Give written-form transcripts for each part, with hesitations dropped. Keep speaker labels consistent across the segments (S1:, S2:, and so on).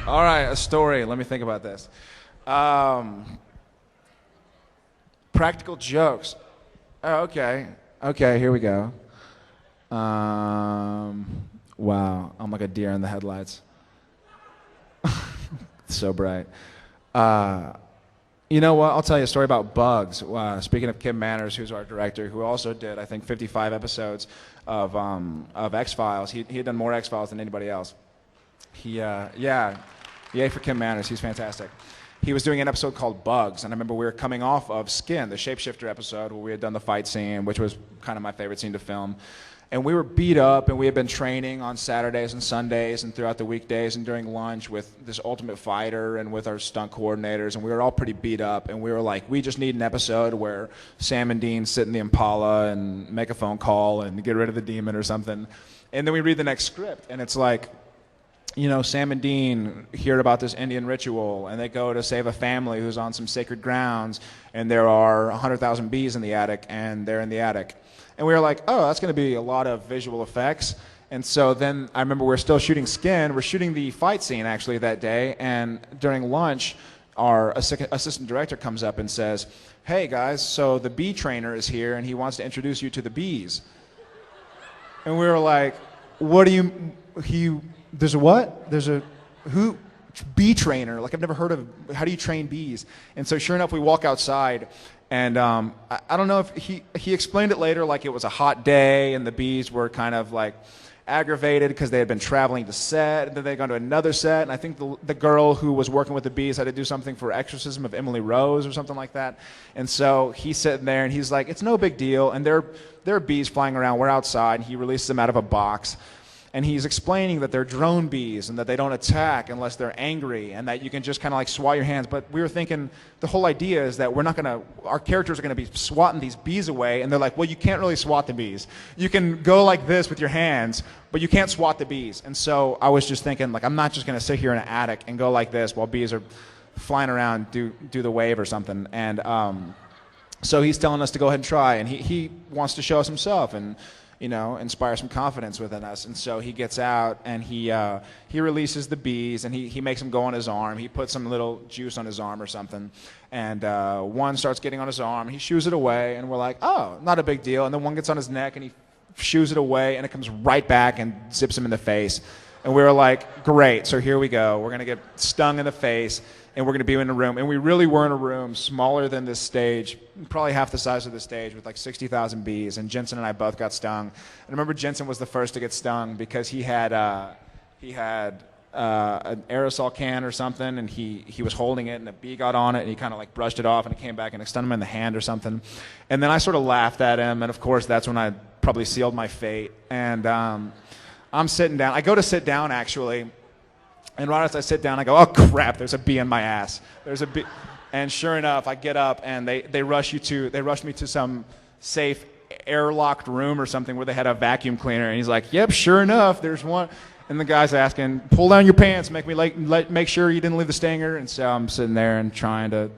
S1: All right, a story. Let me think about this. Practical jokes. Oh, okay. Okay, here we go. Wow, I'm like a deer in the headlights. So bright. You know what? I'll tell you a story about bugs. Speaking of Kim Manners, who's our director, who also did, I think, 55 episodes of X-Files. He had done more X-Files than anybody else. Yay for Kim Manners. He's fantastic. He was doing an episode called Bugs, and I remember we were coming off of Skin, the shapeshifter episode, where we had done the fight scene, which was kind of my favorite scene to film. And we were beat up, and we had been training on Saturdays and Sundays and throughout the weekdays and during lunch with this Ultimate Fighter and with our stunt coordinators, and we were all pretty beat up. And we were like, we just need an episode where Sam and Dean sit in the Impala and make a phone call and get rid of the demon or something. And then we read the next script, and it's like, you know, Sam and Dean hear about this Indian ritual, and they go to save a family who's on some sacred grounds, and there are 100,000 bees in the attic, and they're in the attic. And we were like, oh, that's going to be a lot of visual effects. And so then I remember we're still shooting Skin. We're shooting the fight scene, actually, that day, and during lunch, our assistant director comes up and says, hey, guys, so the bee trainer is here, and he wants to introduce you to the bees. And we were like, what do you... There's a what? There's a who? Bee trainer. Like, I've never heard of, how do you train bees? And so sure enough, we walk outside, and I don't know if he explained it later like it was a hot day and the bees were kind of like aggravated because they had been traveling to set, and then they'd gone to another set, and I think the girl who was working with the bees had to do something for Exorcism of Emily Rose or something like that. And so he's sitting there and he's like, it's no big deal, and there are bees flying around. We're outside, and he releases them out of a box. And he's explaining that they're drone bees and that they don't attack unless they're angry and that you can just kind of like swat your hands. But we were thinking the whole idea is that our characters are going to be swatting these bees away. And they're like, well, you can't really swat the bees. You can go like this with your hands, but you can't swat the bees. And so I was just thinking, like, I'm not just going to sit here in an attic and go like this while bees are flying around, do the wave or something. And so he's telling us to go ahead and try. And he wants to show us himself and, you know, inspire some confidence within us. And so he gets out and he releases the bees, and he makes them go on his arm. He puts some little juice on his arm or something. And one starts getting on his arm. He shoos it away, and we're like, oh, not a big deal. And then one gets on his neck, and he shoos it away, and it comes right back and zips him in the face. And we were like, great, so here we go. We're going to get stung in the face, and we're going to be in a room. And we really were in a room smaller than this stage, probably half the size of the stage, with like 60,000 bees. And Jensen and I both got stung. And I remember Jensen was the first to get stung because he had an aerosol can or something, and he was holding it, and a bee got on it, and he kind of like brushed it off, and it came back and it stung him in the hand or something. And then I sort of laughed at him, and of course that's when I probably sealed my fate. And I'm sitting down. I go to sit down, actually. And right as I sit down, I go, oh, crap, there's a bee in my ass. There's a bee. And sure enough, I get up, and they rush me to some safe airlocked room or something where they had a vacuum cleaner. And he's like, yep, sure enough, there's one. And the guy's asking, pull down your pants, make sure you didn't leave the stinger. And so I'm sitting there and trying to,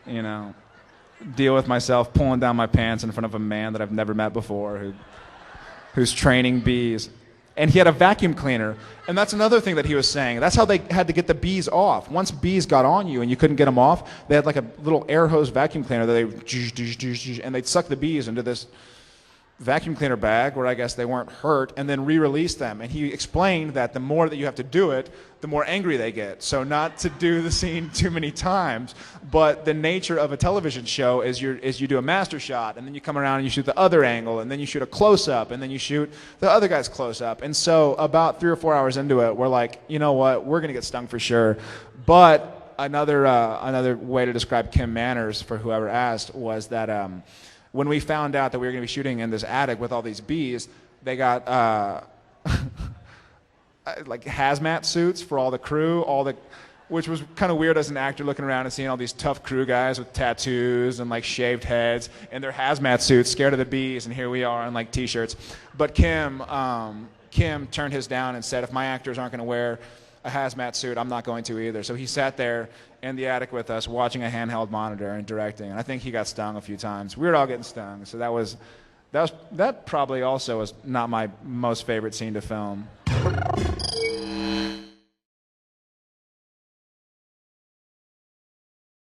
S1: you know, deal with myself, pulling down my pants in front of a man that I've never met before who's training bees. And he had a vacuum cleaner, and that's another thing that he was saying. That's how they had to get the bees off. Once bees got on you and you couldn't get them off, they had like a little air hose vacuum cleaner that and they'd suck the bees into this vacuum cleaner bag where I guess they weren't hurt, and then re-release them. And he explained that the more that you have to do it, the more angry they get. So not to do the scene too many times, but the nature of a television show is you do a master shot, and then you come around and you shoot the other angle, and then you shoot a close-up, and then you shoot the other guy's close-up. And so about 3 or 4 hours into it, we're like, you know what, we're going to get stung for sure. But another way to describe Kim Manners, for whoever asked, was that when we found out that we were going to be shooting in this attic with all these bees, they got like hazmat suits for all the crew, which was kind of weird as an actor looking around and seeing all these tough crew guys with tattoos and like shaved heads and their hazmat suits, scared of the bees, and here we are in like t-shirts. But Kim turned his down and said, if my actors aren't going to wear a hazmat suit, I'm not going to either. So he sat there in the attic with us watching a handheld monitor and directing, and I think he got stung a few times. We were all getting stung, so that probably also was not my most favorite scene to film.